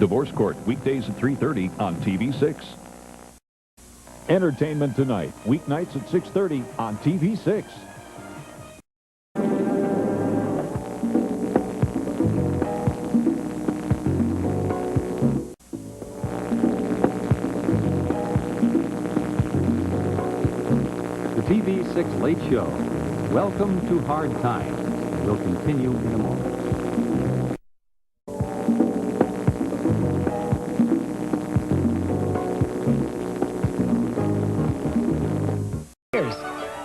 Divorce Court, weekdays at 3:30 on TV6. Entertainment Tonight, weeknights at 6:30 on TV6. The TV6 Late Show. Welcome to Hard Times. We'll continue in a moment.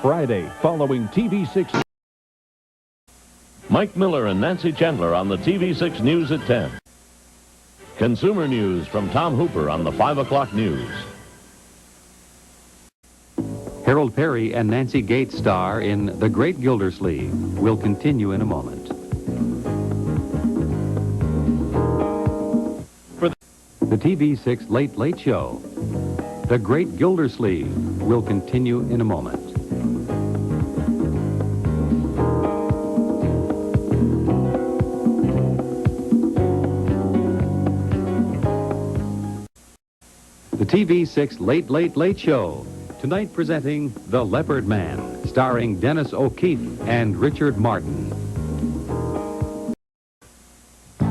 Friday, following TV6. Mike Miller and Nancy Chandler on the TV6 News at 10. Consumer news from Tom Hooper on the 5 o'clock news. Harold Perry and Nancy Gates star in The Great Gildersleeve. Will continue in a moment. For the TV6 Late Show. The Great Gildersleeve will continue in a moment. The TV6 Late Show. Tonight presenting The Leopard Man, starring Dennis O'Keefe and Richard Martin. The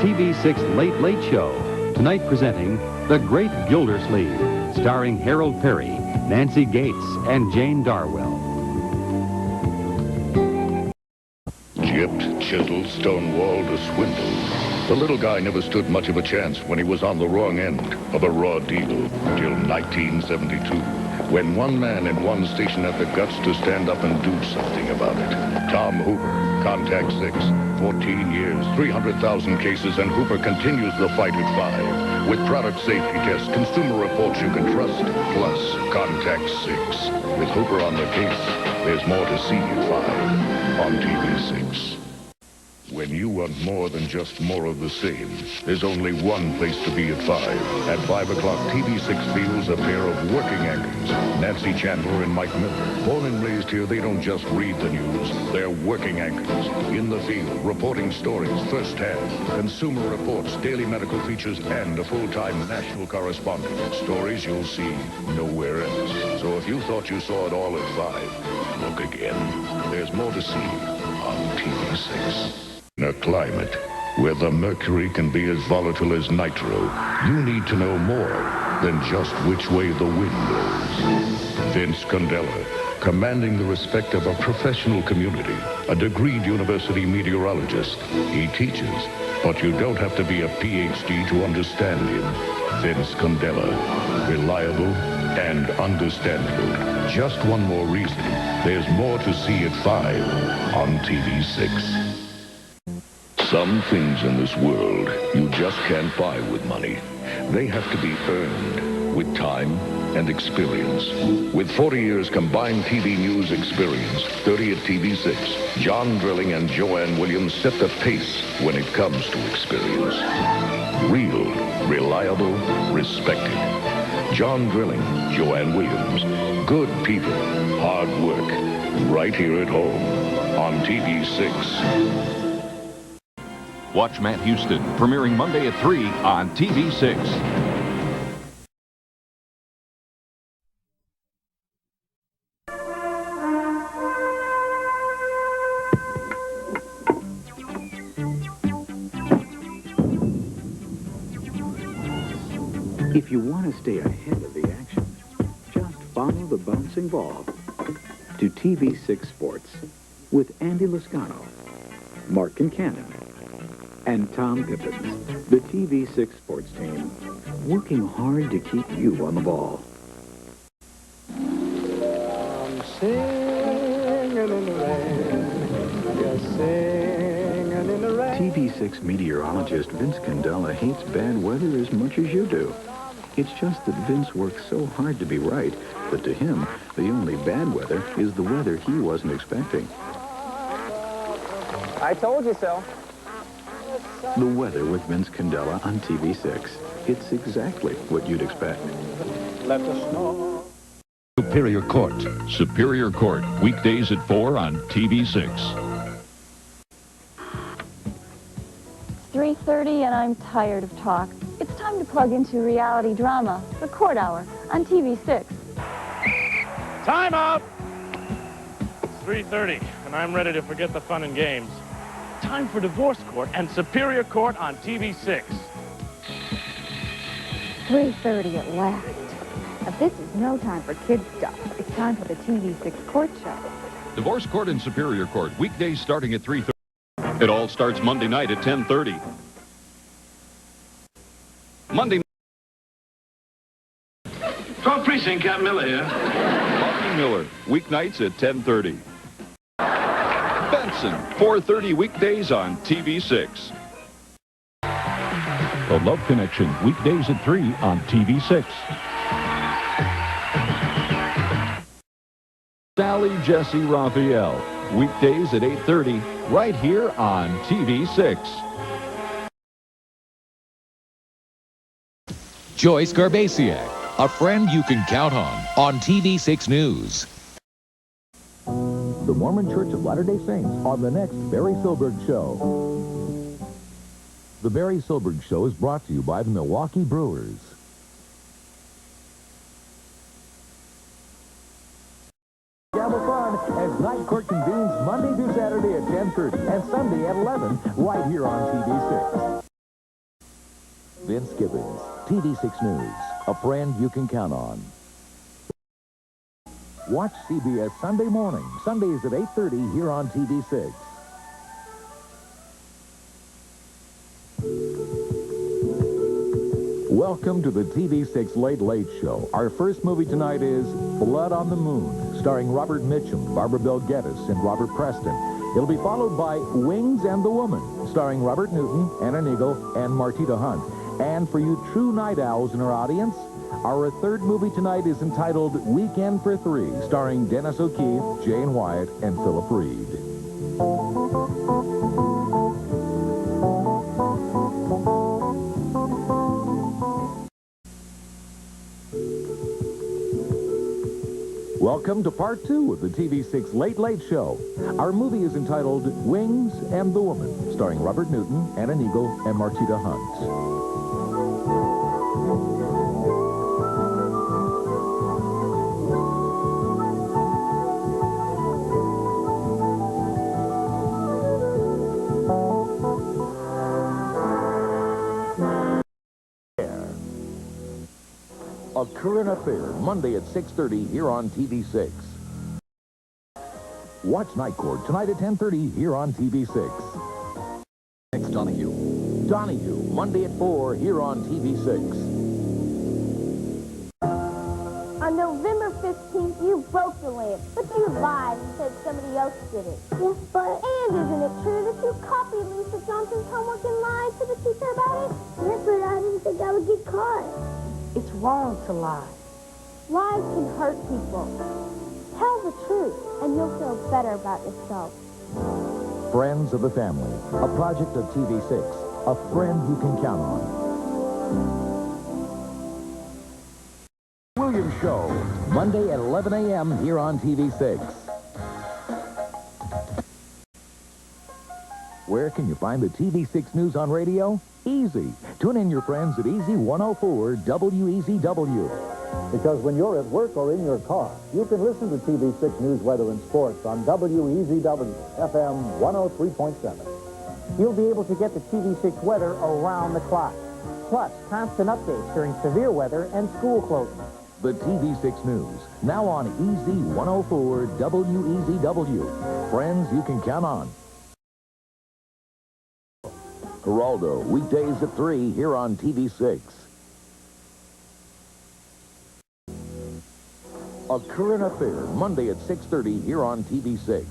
TV6 Late Show. Tonight presenting The Great Gildersleeve, starring Harold Perry, Nancy Gates, and Jane Darwell. Gypped, chiseled, stonewalled, a swindle. The little guy never stood much of a chance when he was on the wrong end of a raw deal until 1972, when one man in one station had the guts to stand up and do something about it. Tom Hooper, Contact 6, 14 years, 300,000 cases, and Hooper continues the fight at 5. With product safety tests, consumer reports you can trust, plus Contact 6. With Hooper on the case, there's more to see at 5 on TV6. When you want more than just more of the same, there's only one place to be at 5. At 5 o'clock, TV6 feels a pair of working anchors, Nancy Chandler and Mike Miller. Born and raised here, they don't just read the news. They're working anchors, in the field, reporting stories firsthand. Consumer reports, daily medical features, and a full-time national correspondent. Stories you'll see nowhere else. So if you thought you saw it all at 5, look again. There's more to see on TV6. In a climate where the mercury can be as volatile as nitro, you need to know more than just which way the wind blows. Vince Candela, commanding the respect of a professional community, a degreed university meteorologist. He teaches, but you don't have to be a PhD to understand him. Vince Candela, reliable and understandable. Just one more reason. There's more to see at 5 on TV6. Some things in this world you just can't buy with money. They have to be earned with time and experience. With 40 years combined TV news experience, 30 at TV6, John Drilling and Joanne Williams set the pace when it comes to experience. Real, reliable, respected. John Drilling, Joanne Williams. Good people, hard work. Right here at home on TV6. Watch Matt Houston, premiering Monday at 3 on TV6. If you want to stay ahead of the action, just follow the bouncing ball to TV6 Sports with Andy Lascano, Mark Kincannon, and Tom Pippins, the TV6 Sports team, working hard to keep you on the ball. I'm singing in the rain, just singing in the rain. TV6 meteorologist Vince Candela hates bad weather as much as you do. It's just that Vince works so hard to be right that to him, the only bad weather is the weather he wasn't expecting. I told you so. The weather with Vince Candela on TV6. It's exactly what you'd expect. Let the snow. Superior Court. Superior Court, weekdays at 4 on TV6. 3:30 and I'm tired of talk. It's time to plug into reality drama, The Court Hour, on TV6. Time out! It's 3:30 and I'm ready to forget the fun and games. Time for Divorce Court and Superior Court on TV6. 3:30 at last. Now, this is no time for kid stuff. It's time for the TV6 Court Show. Divorce Court and Superior Court, weekdays starting at 3:30. It all starts Monday night at 10:30. Monday night. 12th Precinct, Captain Miller here. Marky Miller, weeknights at 10:30. Benson, 4:30 weekdays on TV6. The Love Connection, weekdays at 3 on TV6. Sally Jesse Raphael, weekdays at 8:30, right here on TV6. Joyce Garbasiak, a friend you can count on TV6 News. The Mormon Church of Latter-day Saints on the next Barry Silberg Show. The Barry Silberg Show is brought to you by the Milwaukee Brewers. Gamble fun as Night Court convenes Monday through Saturday at 10:30 and Sunday at 11 right here on TV6. Vince Gibbons, TV6 News, a friend you can count on. Watch CBS Sunday morning, Sundays at 8:30 here on TV6. Welcome to the TV6 Late Late Show. Our first movie tonight is Blood on the Moon, starring Robert Mitchum, Barbara Bel Geddes, and Robert Preston. It'll be followed by Wings and the Woman, starring Robert Newton, Anna Neagle, and Martita Hunt. And for you true night owls in our audience, our third movie tonight is entitled Weekend for Three, starring Dennis O'Keefe, Jane Wyatt, and Philip Reed. Welcome to part 2 of the TV6 Late Late Show. Our movie is entitled Wings and the Woman, starring Robert Newton, Anna Neagle, and Martita Hunt. A Current Affair, Monday at 6:30 here on TV6. Watch Night Court tonight at 10:30 here on TV6. Next, Donahue. Donahue, Monday at 4 here on TV6. On November 15th, you broke the lamp, but you lied and said somebody else did it. Yes, but... And isn't it true that you copied Lisa Johnson's homework and lied to the teacher about it? Yes, but I didn't think I would get caught. It's wrong to lie. Lies can hurt people. Tell the truth, and you'll feel better about yourself. Friends of the Family, a project of TV6, a friend you can count on. Williams Show, Monday at 11 a.m. here on TV6. Where can you find the TV6 News on radio? Easy. Tune in your friends at Easy 104 WEZW. Because when you're at work or in your car, you can listen to TV6 News, Weather, and Sports on WEZW, FM 103.7. You'll be able to get the TV6 weather around the clock. Plus, constant updates during severe weather and school closings. The TV6 News, now on Easy 104 WEZW. Friends you can count on. Geraldo, weekdays at 3 here on TV6. A Current Affair, Monday at 6:30 here on TV6.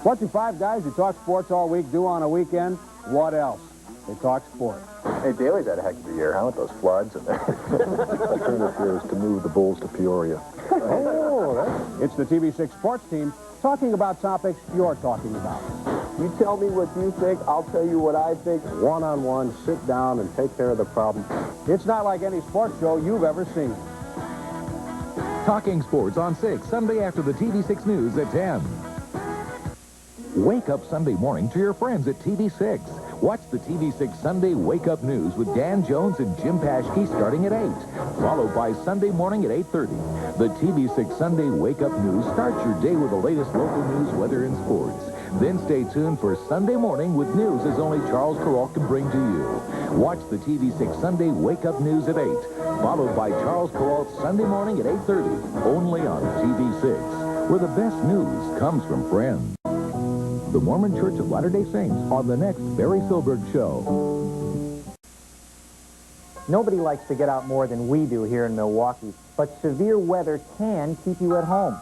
What do five guys who talk sports all week do on a weekend? What else? They talk sports. Hey, Daly's had a heck of a year, huh, with those floods and alternative here is to move the Bulls to Peoria. Oh, it's the TV6 sports team talking about topics you're talking about. You tell me what you think, I'll tell you what I think. One-on-one, sit down and take care of the problem. It's not like any sports show you've ever seen. Talking Sports on 6, Sunday after the TV6 News at 10. Wake up Sunday morning to your friends at TV6. Watch the TV6 Sunday Wake Up News with Dan Jones and Jim Paschke starting at 8, followed by Sunday morning at 8:30. The TV6 Sunday Wake Up News starts your day with the latest local news, weather, and sports. Then stay tuned for Sunday morning with news as only Charles Carroll can bring to you. Watch the TV6 Sunday Wake Up News at 8, followed by Charles Carroll's Sunday morning at 8:30, only on TV6, where the best news comes from friends. The Mormon Church of Latter-day Saints on the next Barry Silberg Show. Nobody likes to get out more than we do here in Milwaukee, but severe weather can keep you at home.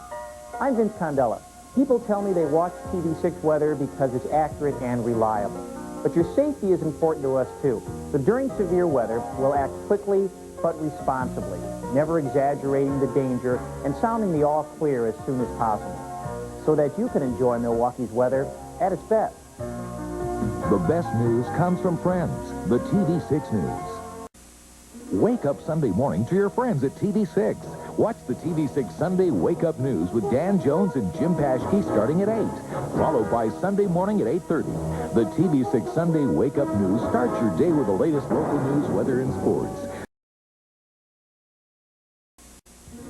I'm Vince Condella. People tell me they watch TV6 weather because it's accurate and reliable. But your safety is important to us, too. So during severe weather, we'll act quickly but responsibly, never exaggerating the danger and sounding the all clear as soon as possible, so that you can enjoy Milwaukee's weather at its best. The best news comes from friends, the TV6 News. Wake up Sunday morning to your friends at TV6. Watch the TV6 Sunday Wake Up News with Dan Jones and Jim Paschke starting at 8, followed by Sunday morning at 8:30. The TV6 Sunday Wake Up News starts your day with the latest local news, weather, and sports.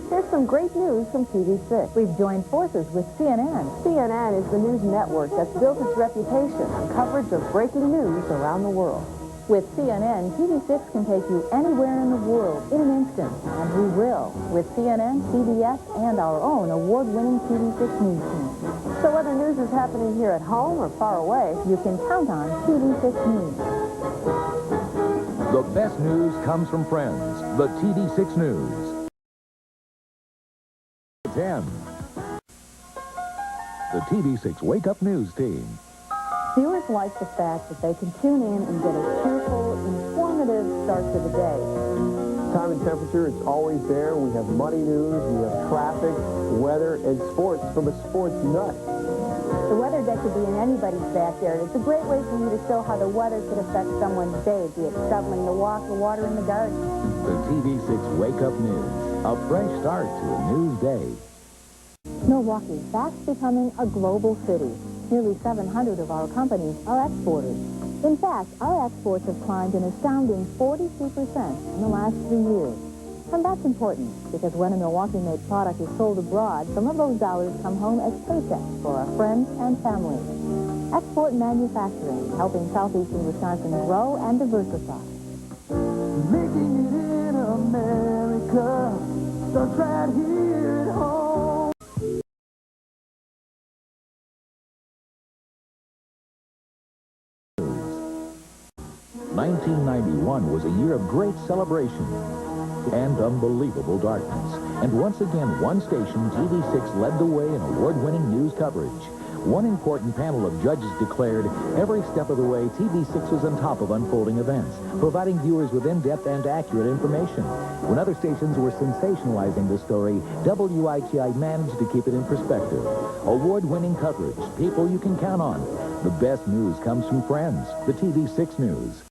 Here's some great news from TV6. We've joined forces with CNN. CNN is the news network that's built its reputation on coverage of breaking news around the world. With CNN, TV6 can take you anywhere in the world in an instant, and we will, with CNN, CBS, and our own award-winning TV6 news team. So whether news is happening here at home or far away, you can count on TV6 News. The best news comes from friends, the TV6 News. 10. The TV6 Wake Up News Team. Viewers like the fact that they can tune in and get a cheerful, informative start to the day. Time and temperature, it's always there. We have money news, we have traffic, weather, and sports from a sports nut. The weather deck could be in anybody's backyard. It's a great way for you to show how the weather could affect someone's day, be it shoveling the walk or water in the garden. The TV6 Wake Up News, a fresh start to a news day. Milwaukee, fast becoming a global city. Nearly 700 of our companies are exporters. In fact, our exports have climbed an astounding 42% in the last 3 years. And that's important, because when a Milwaukee-made product is sold abroad, some of those dollars come home as paychecks for our friends and families. Export manufacturing, helping southeastern Wisconsin grow and diversify. Making it in America starts right here at home. 1991 was a year of great celebration and unbelievable darkness. And once again, one station, TV6, led the way in award-winning news coverage. One important panel of judges declared every step of the way TV6 was on top of unfolding events, providing viewers with in-depth and accurate information. When other stations were sensationalizing the story, WITI managed to keep it in perspective. Award-winning coverage, people you can count on. The best news comes from friends, the TV6 News.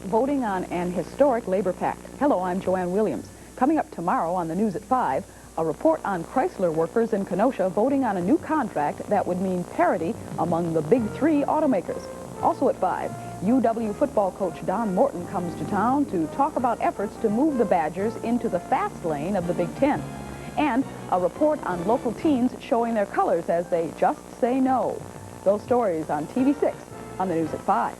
Voting on an historic labor pact. Hello, I'm Joanne Williams. Coming up tomorrow on the news at 5, a report on Chrysler workers in Kenosha voting on a new contract that would mean parity among the big three automakers. Also at 5, UW football coach Don Morton comes to town to talk about efforts to move the Badgers into the fast lane of the Big Ten. And a report on local teens showing their colors as they just say no. Those stories on TV6 on the news at 5.